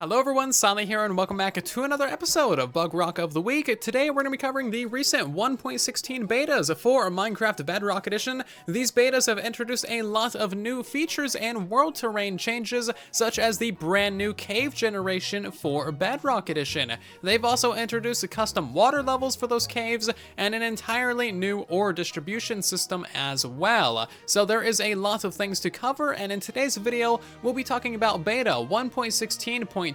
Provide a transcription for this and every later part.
Hello everyone, Sally here and welcome back to another episode of Bugrock of the Week. Today we're going to be covering the recent 1.16 betas for Minecraft Bedrock Edition. These betas have introduced a lot of new features and world terrain changes, such as the brand new cave generation for Bedrock Edition. They've also introduced custom water levels for those caves and an entirely new ore distribution system as well. So there is a lot of things to cover, and in today's video we'll be talking about beta 1.16.230.54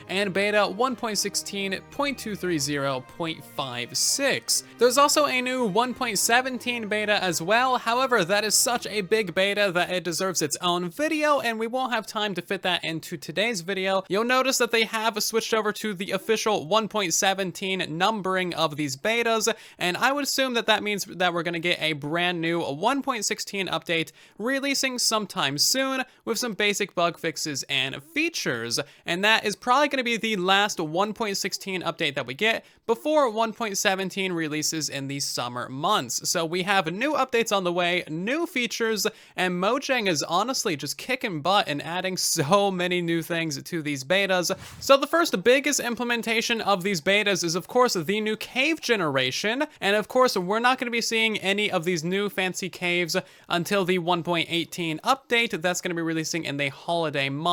and beta 1.16.230.56. There's also a new 1.17 beta as well. However, that is such a big beta that it deserves its own video, and we won't have time to fit that into today's video. You'll notice that they have switched over to the official 1.17 numbering of these betas, and I would assume that that means that we're going to get a brand new 1.16 update releasing sometime soon with some basic bug fixes and features, and that is probably going to be the last 1.16 update that we get before 1.17 releases in the summer months. So we have new updates on the way, new features, and Mojang is honestly just kicking butt and adding so many new things to these betas. So the first biggest implementation of these betas is of course the new cave generation, and of course we're not going to be seeing any of these new fancy caves until the 1.18 update that's going to be releasing in the holiday months.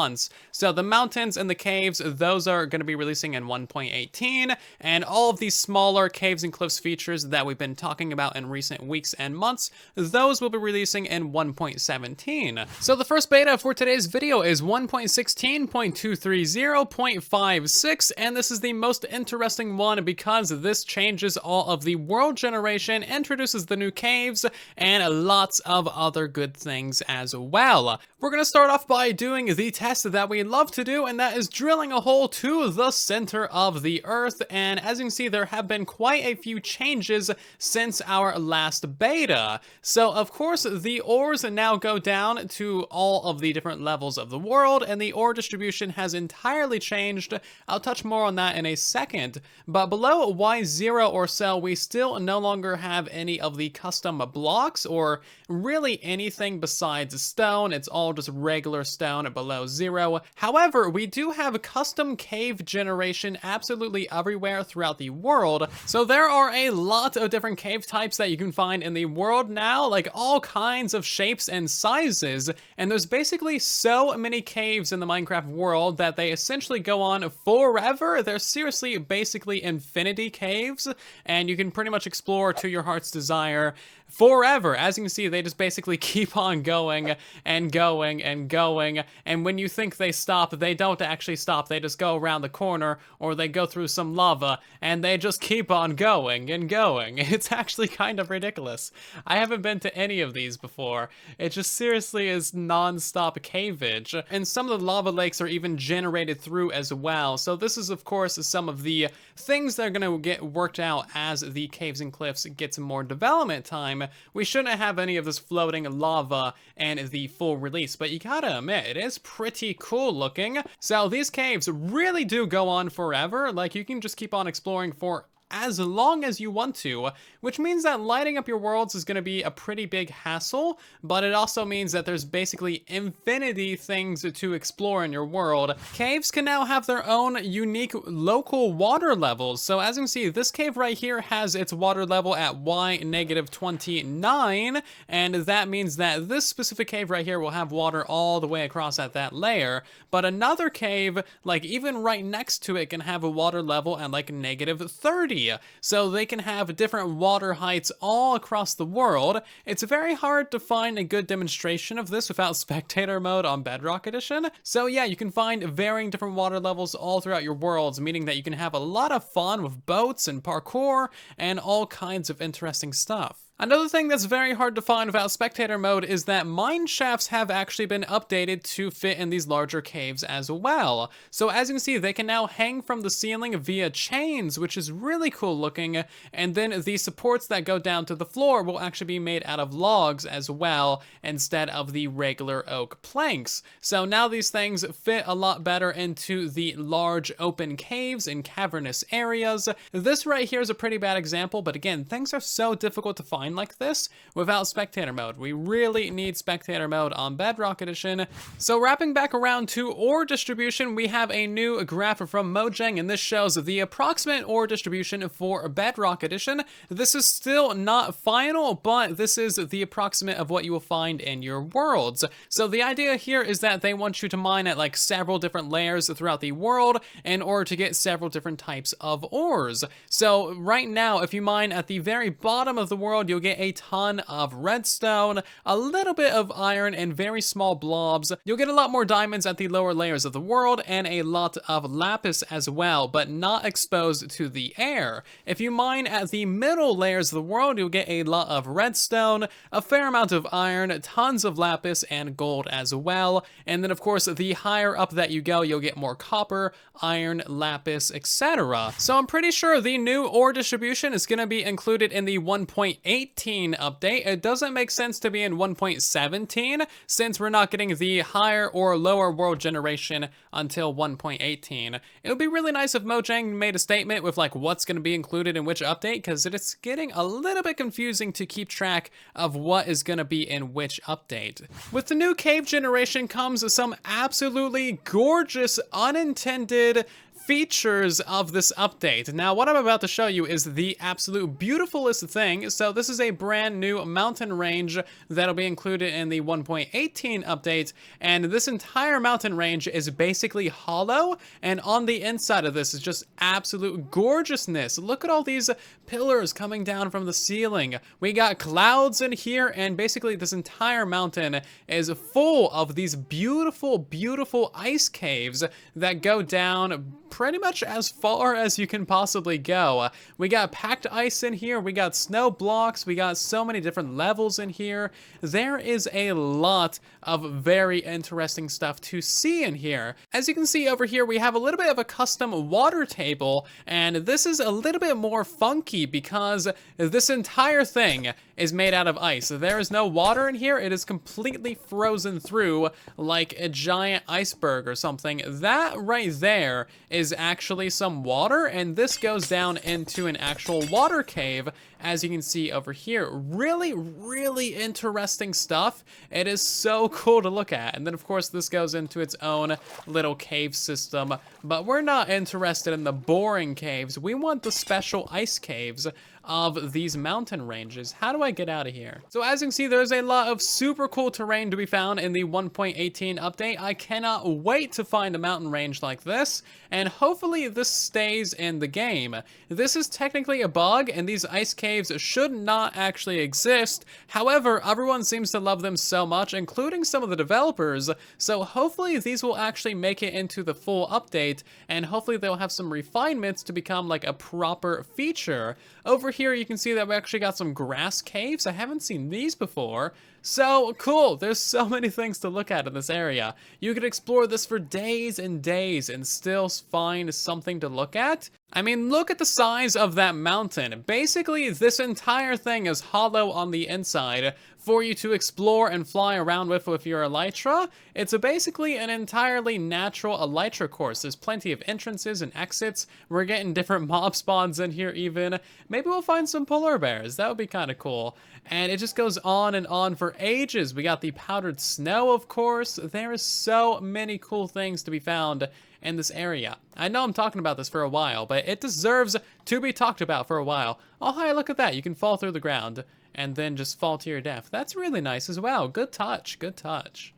So the mountains and the caves, those are going to be releasing in 1.18, and all of these smaller caves and cliffs features that we've been talking about in recent weeks and months, those will be releasing in 1.17. So the first beta for today's video is 1.16.230.56, and this is the most interesting one because this changes all of the world generation, introduces the new caves, and lots of other good things as well. We're going to start off by doing the test that we love to do, and that is drilling a hole to the center of the earth. And as you can see, there have been quite a few changes since our last beta. So of course the ores now go down to all of the different levels of the world, and the ore distribution has entirely changed. I'll touch more on that in a second, but below Y0 or so we still no longer have any of the custom blocks or really anything besides stone. It's all just regular stone below 0. However, we do have custom cave generation absolutely everywhere throughout the world. So there are a lot of different cave types that you can find in the world now, like all kinds of shapes and sizes. And there's basically so many caves in the Minecraft world that they essentially go on forever. They're seriously basically infinity caves, and you can pretty much explore to your heart's desire forever. As you can see, they just basically keep on going and going and going, and when you think they stop, they don't actually stop. They just go around the corner, or they go through some lava, and they just keep on going and going. It's actually kind of ridiculous. I haven't been to any of these before. It just seriously is non-stop caveage, and some of the lava lakes are even generated through as well. So this is of course some of the things that are going to get worked out as the caves and cliffs get some more development time. We shouldn't have any of this floating lava and the full release, but you gotta admit, it is pretty cool looking. So these caves really do go on forever. Like, you can just keep on exploring for as long as you want to, which means that lighting up your worlds is going to be a pretty big hassle, but it also means that there's basically infinity things to explore in your world. Caves can now have their own unique local water levels. So as you can see, this cave right here has its water level at Y-29, and that means that this specific cave right here will have water all the way across at that layer, but another cave, like even right next to it, can have a water level at like -30. So they can have different water heights all across the world. It's very hard to find a good demonstration of this without spectator mode on Bedrock Edition. So yeah, you can find varying different water levels all throughout your worlds, meaning that you can have a lot of fun with boats and parkour and all kinds of interesting stuff. Another thing that's very hard to find without spectator mode is that mine shafts have actually been updated to fit in these larger caves as well. So as you can see, they can now hang from the ceiling via chains, which is really cool looking, and then the supports that go down to the floor will actually be made out of logs as well, instead of the regular oak planks. So now these things fit a lot better into the large open caves and cavernous areas. This right here is a pretty bad example, but again, things are so difficult to find mine like this without spectator mode. We really need spectator mode on Bedrock Edition. So wrapping back around to ore distribution, we have a new graph from Mojang, and this shows the approximate ore distribution for Bedrock Edition. This is still not final, but this is the approximate of what you will find in your worlds. So the idea here is that they want you to mine at like several different layers throughout the world in order to get several different types of ores. So right now, if you mine at the very bottom of the world, you'll get a ton of redstone, a little bit of iron, and very small blobs. You'll get a lot more diamonds at the lower layers of the world, and a lot of lapis as well, but not exposed to the air. If you mine at the middle layers of the world, you'll get a lot of redstone, a fair amount of iron, tons of lapis, and gold as well. And then of course, the higher up that you go, you'll get more copper, iron, lapis, etc. So I'm pretty sure the new ore distribution is going to be included in the 1.18 update. It doesn't make sense to be in 1.17 since we're not getting the higher or lower world generation until 1.18. It would be really nice if Mojang made a statement with like what's going to be included in which update, because it's getting a little bit confusing to keep track of what is going to be in which update. With the new cave generation comes some absolutely gorgeous unintended features of this update. Now, what I'm about to show you is the absolute beautifulest thing. So this is a brand new mountain range that'll be included in the 1.18 update, and this entire mountain range is basically hollow, and on the inside of this is just absolute gorgeousness. Look at all these pillars coming down from the ceiling. We got clouds in here, and basically this entire mountain is full of these beautiful, beautiful ice caves that go down pretty much as far as you can possibly go. We got packed ice in here, we got snow blocks, we got so many different levels in here. There is a lot of very interesting stuff to see in here. As you can see over here, we have a little bit of a custom water table, and this is a little bit more funky because this entire thing is made out of ice. There is no water in here. It is completely frozen through like a giant iceberg or something. That right there is actually some water, and this goes down into an actual water cave, as you can see over here. Really, really interesting stuff. It is so cool to look at. And then of course this goes into its own little cave system, but we're not interested in the boring caves. We want the special ice caves of these mountain ranges. How do I get out of here? So as you can see, there's a lot of super cool terrain to be found in the 1.18 update. I cannot wait to find a mountain range like this, and hopefully this stays in the game. This is technically a bug, and these ice caves should not actually exist. However, everyone seems to love them so much, including some of the developers, so hopefully these will actually make it into the full update, and hopefully they'll have some refinements to become like a proper feature. Over here you can see that we actually got some grass caves. I haven't seen these before. So cool, there's so many things to look at in this area. You could explore this for days and days and still find something to look at. I mean, look at the size of that mountain. Basically, this entire thing is hollow on the inside for you to explore and fly around with your elytra. It's basically an entirely natural elytra course. There's plenty of entrances and exits. We're getting different mob spawns in here even. Maybe we'll find some polar bears. That would be kind of cool. And it just goes on and on for ages. We got the powdered snow, of course. There is so many cool things to be found in this area. I know I'm talking about this for a while, but it deserves to be talked about for a while. Oh, hi, look at that. You can fall through the ground and then just fall to your death. That's really nice as well. Good touch, good touch.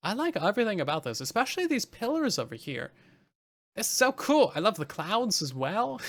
I like everything about this, especially these pillars over here. It's so cool. I love the clouds as well.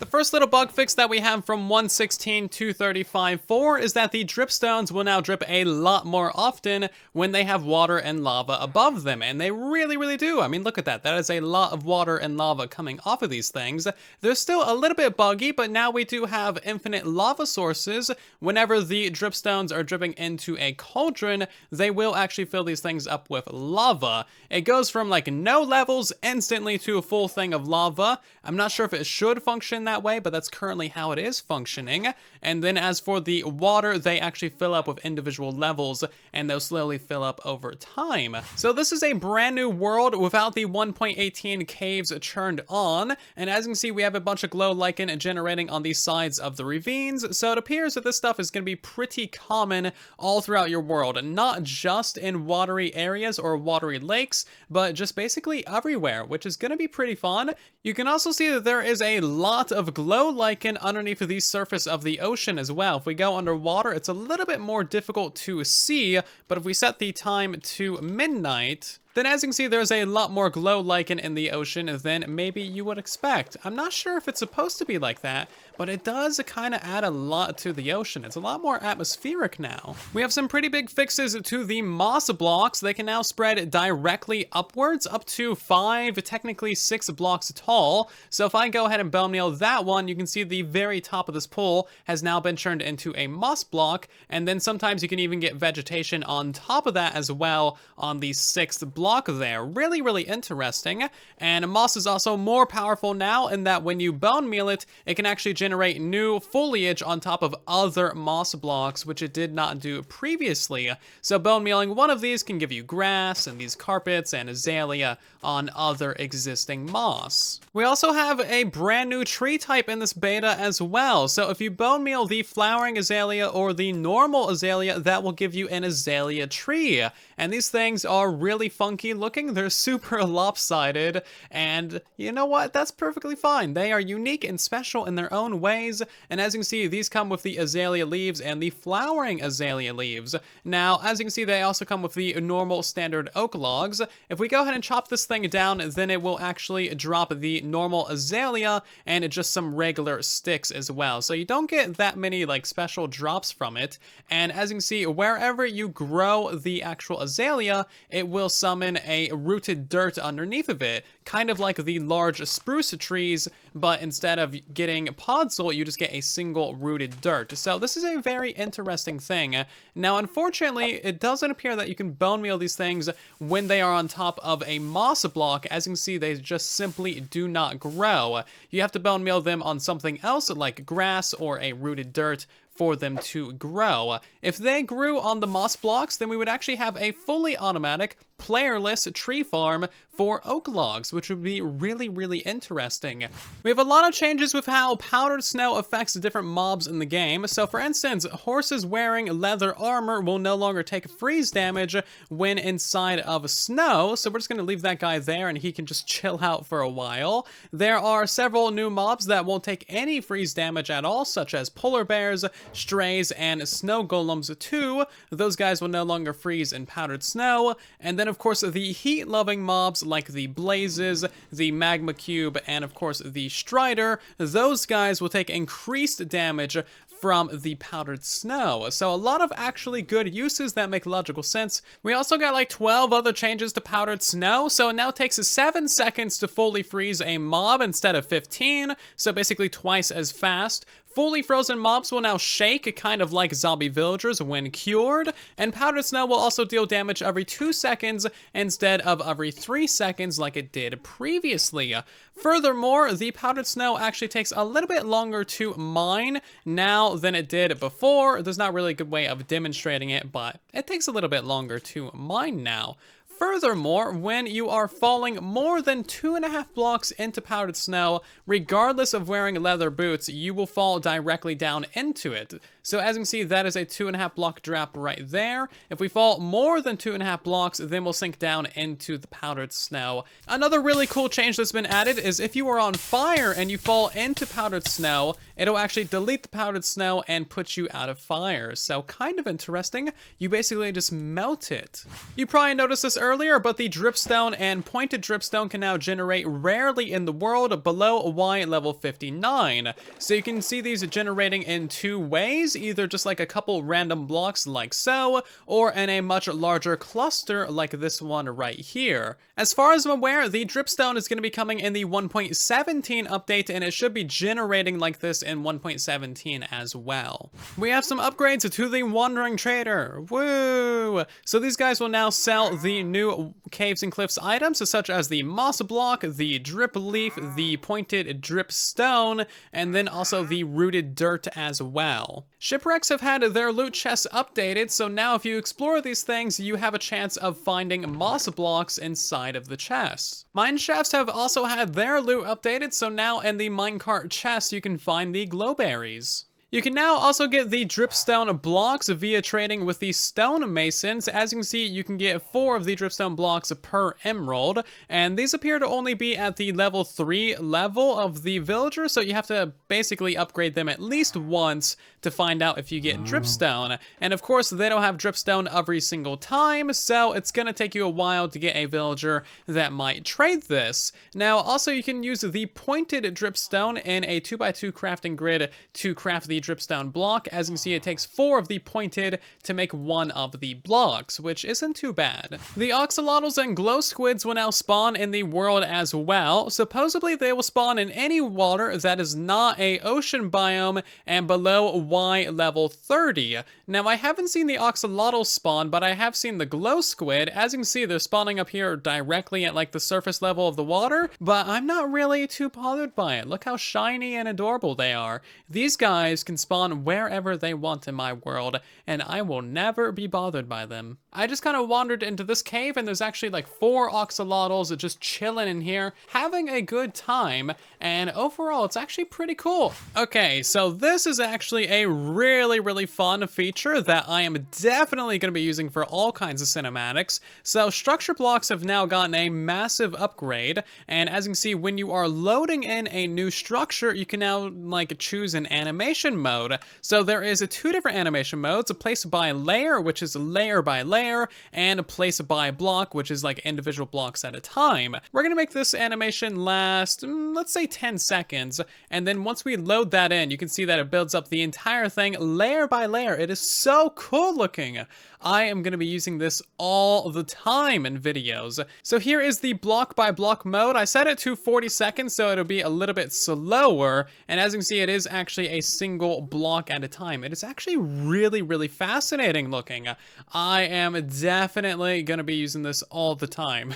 The first little bug fix that we have from 1.16 to 35.4 is that the dripstones will now drip a lot more often when they have water and lava above them, and they really, really do. I mean, look at that. That is a lot of water and lava coming off of these things. They're still a little bit buggy, but now we do have infinite lava sources. Whenever the dripstones are dripping into a cauldron, they will actually fill these things up with lava. It goes from like no levels, instant instantly to a full thing of lava. I'm not sure if it should function that way, but that's currently how it is functioning. And then as for the water, they actually fill up with individual levels, and they'll slowly fill up over time. So this is a brand new world without the 1.18 caves turned on. And as you can see, we have a bunch of glow lichen generating on the sides of the ravines. So it appears that this stuff is going to be pretty common all throughout your world, not just in watery areas or watery lakes, but just basically everywhere, which is going to be pretty fun. You can also see that there is a lot of glow lichen underneath the surface of the ocean as well. If we go underwater, it's a little bit more difficult to see, but if we set the time to midnight, then as you can see, there's a lot more glow lichen in the ocean than maybe you would expect. I'm not sure if it's supposed to be like that, but it does kind of add a lot to the ocean. It's a lot more atmospheric now. We have some pretty big fixes to the moss blocks. They can now spread directly upwards, up to 5, technically 6 blocks tall. So if I go ahead and bone meal that one, you can see the very top of this pool has now been turned into a moss block. And then sometimes you can even get vegetation on top of that as well on the 6th block there. Really, really interesting. And moss is also more powerful now in that when you bone meal it, it can actually generate new foliage on top of other moss blocks, which it did not do previously. So bone mealing one of these can give you grass and these carpets and azalea on other existing moss. We also have a brand new tree type in this beta as well. So if you bone meal the flowering azalea or the normal azalea, that will give you an azalea tree. And these things are really funky looking. They're super lopsided, and you know what? That's perfectly fine. They are unique and special in their own ways, and as you can see, these come with the azalea leaves and the flowering azalea leaves. Now, as you can see, they also come with the normal standard oak logs. If we go ahead and chop this thing down, then it will actually drop the normal azalea and just some regular sticks as well. So you don't get that many like special drops from it, and as you can see, wherever you grow the actual azalea, it will summon a rooted dirt underneath of it, kind of like the large spruce trees, but instead of getting podzol, you just get a single rooted dirt. So this is a very interesting thing. Now, unfortunately, it doesn't appear that you can bone meal these things when they are on top of a moss block. As you can see, they just simply do not grow. You have to bone meal them on something else like grass or a rooted dirt for them to grow. If they grew on the moss blocks, then we would actually have a fully automatic, playerless tree farm for oak logs, which would be really, really interesting. We have a lot of changes with how powdered snow affects different mobs in the game. So for instance, horses wearing leather armor will no longer take freeze damage when inside of snow. So we're just gonna leave that guy there and he can just chill out for a while. There are several new mobs that won't take any freeze damage at all, such as polar bears, strays, and snow golems too. Those guys will no longer freeze in powdered snow. And then of course the heat-loving mobs like the blazes, the magma cube, and of course the strider, those guys will take increased damage from the powdered snow. So a lot of actually good uses that make logical sense. We also got like 12 other changes to powdered snow. So it now takes 7 seconds to fully freeze a mob instead of 15. So basically twice as fast. Fully frozen mobs will now shake, kind of like zombie villagers when cured, and powdered snow will also deal damage every 2 seconds instead of every 3 seconds like it did previously. Furthermore, the powdered snow actually takes a little bit longer to mine now than it did before. There's not really a good way of demonstrating it, but it takes a little bit longer to mine now. Furthermore, when you are falling more than 2.5 blocks into powdered snow, regardless of wearing leather boots, you will fall directly down into it. So as you can see, that is a 2.5 block drop right there. If we fall more than 2.5 blocks, then we'll sink down into the powdered snow. Another really cool change that's been added is if you are on fire and you fall into powdered snow, it'll actually delete the powdered snow and put you out of fire. So kind of interesting. You basically just melt it. You probably noticed this earlier, but the dripstone and pointed dripstone can now generate rarely in the world below Y level 59. So you can see these generating in 2 ways, either just like a couple random blocks like so, or in a much larger cluster like this one right here. As far as I'm aware, the dripstone is going to be coming in the 1.17 update, and it should be generating like this in 1.17 as well. We have some upgrades to the Wandering Trader. Woo! So these guys will now sell the new Caves and Cliffs items, such as the moss block, the drip leaf, the pointed drip stone, and then also the rooted dirt as well. Shipwrecks have had their loot chests updated, so now if you explore these things, you have a chance of finding moss blocks inside of the chests. Mine shafts have also had their loot updated, so now in the minecart chests you can find the glowberries. You can now also get the dripstone blocks via trading with the stone masons. As you can see, you can get 4 of the dripstone blocks per emerald, and these appear to only be at the level 3 level of the villager, so you have to basically upgrade them at least once to find out if you get dripstone. And of course, they don't have dripstone every single time, so it's gonna take you a while to get a villager that might trade this. Now, also you can use the pointed dripstone in a 2x2 crafting grid to craft the dripstone block. As you can see, it takes 4 of the pointed to make 1 of the blocks, which isn't too bad. The Axolotls and Glowsquids will now spawn in the world as well. Supposedly, they will spawn in any water that is not a ocean biome and below Y level 30. Now, I haven't seen the Axolotls spawn, but I have seen the Glowsquid. As you can see, they're spawning up here directly at like the surface level of the water, but I'm not really too bothered by it. Look how shiny and adorable they are. These guys can spawn wherever they want in my world, and I will never be bothered by them. I just kind of wandered into this cave, and there's actually like 4 axolotls just chilling in here, having a good time, and overall, it's actually pretty cool. Okay, so this is actually a really fun feature that I am definitely going to be using for all kinds of cinematics. So structure blocks have now gotten a massive upgrade, and as you can see, when you are loading in a new structure, you can now like choose an animation mode. So there is 2 different animation modes, a place by layer, which is layer by layer, and a place by block, which is like individual blocks at a time. We're gonna make this animation last, let's say 10 seconds, and then once we load that in, you can see that it builds up the entire thing layer by layer. It is so cool looking. I am going to be using this all the time in videos. So here is the block by block mode. I set it to 40 seconds, so it'll be a little bit slower. And as you can see, it is actually a single block at a time. It is actually really fascinating looking. I am definitely going to be using this all the time.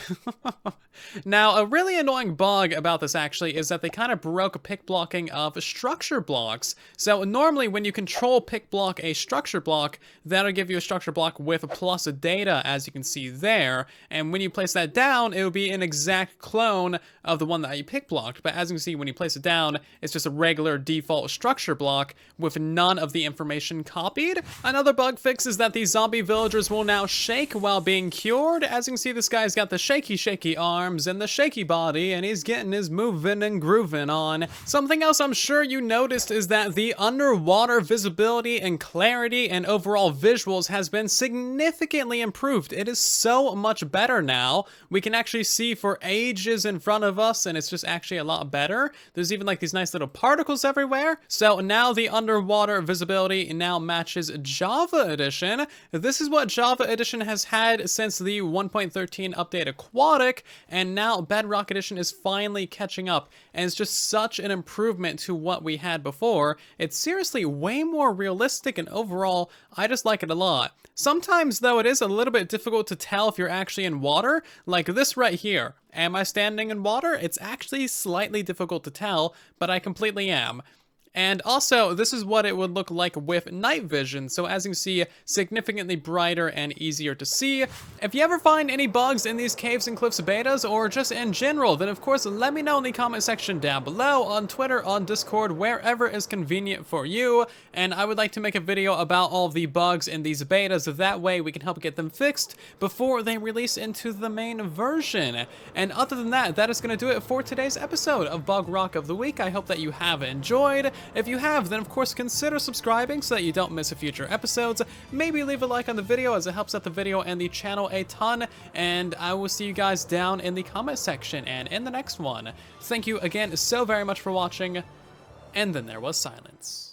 Now, a really annoying bug about this actually is that they kind of broke pick blocking of structure blocks. So normally when you control pick block a structure block, that'll give you a structure block with plus data, as you can see there. And when you place that down, it will be an exact clone of the one that you pick blocked. But as you can see, when you place it down, it's just a regular default structure block with none of the information copied. Another bug fix is that the zombie villagers will now shake while being cured. As you can see, this guy's got the shaky arms and the shaky body, and he's getting his moving and grooving on. Something else I'm sure you noticed is that the underwater visibility and clarity and overall visuals has been significantly improved. It is so much better now. We can actually see for ages in front of us, and it's just actually a lot better. There's even like these nice little particles everywhere. So now the underwater visibility now matches Java Edition. This is what Java Edition has had since the 1.13 update Aquatic, and now Bedrock Edition is finally catching up, and it's just such an improvement to what we had before. It's seriously way more realistic, and overall, I just like it a lot. Sometimes, though, it is a little bit difficult to tell if you're actually in water, like this right here. Am I standing in water? It's actually slightly difficult to tell, but I completely am. And also, this is what it would look like with night vision. So as you can see, significantly brighter and easier to see. If you ever find any bugs in these Caves and Cliffs betas, or just in general, then of course, let me know in the comment section down below, on Twitter, on Discord, wherever is convenient for you. And I would like to make a video about all of the bugs in these betas. That way we can help get them fixed before they release into the main version. And other than that, that is going to do it for today's episode of Bugrock of the Week. I hope that you have enjoyed. If you have, then of course consider subscribing so that you don't miss future episodes. Maybe leave a like on the video, as it helps out the video and the channel a ton. And I will see you guys down in the comment section and in the next one. Thank you again so very much for watching. And then there was silence.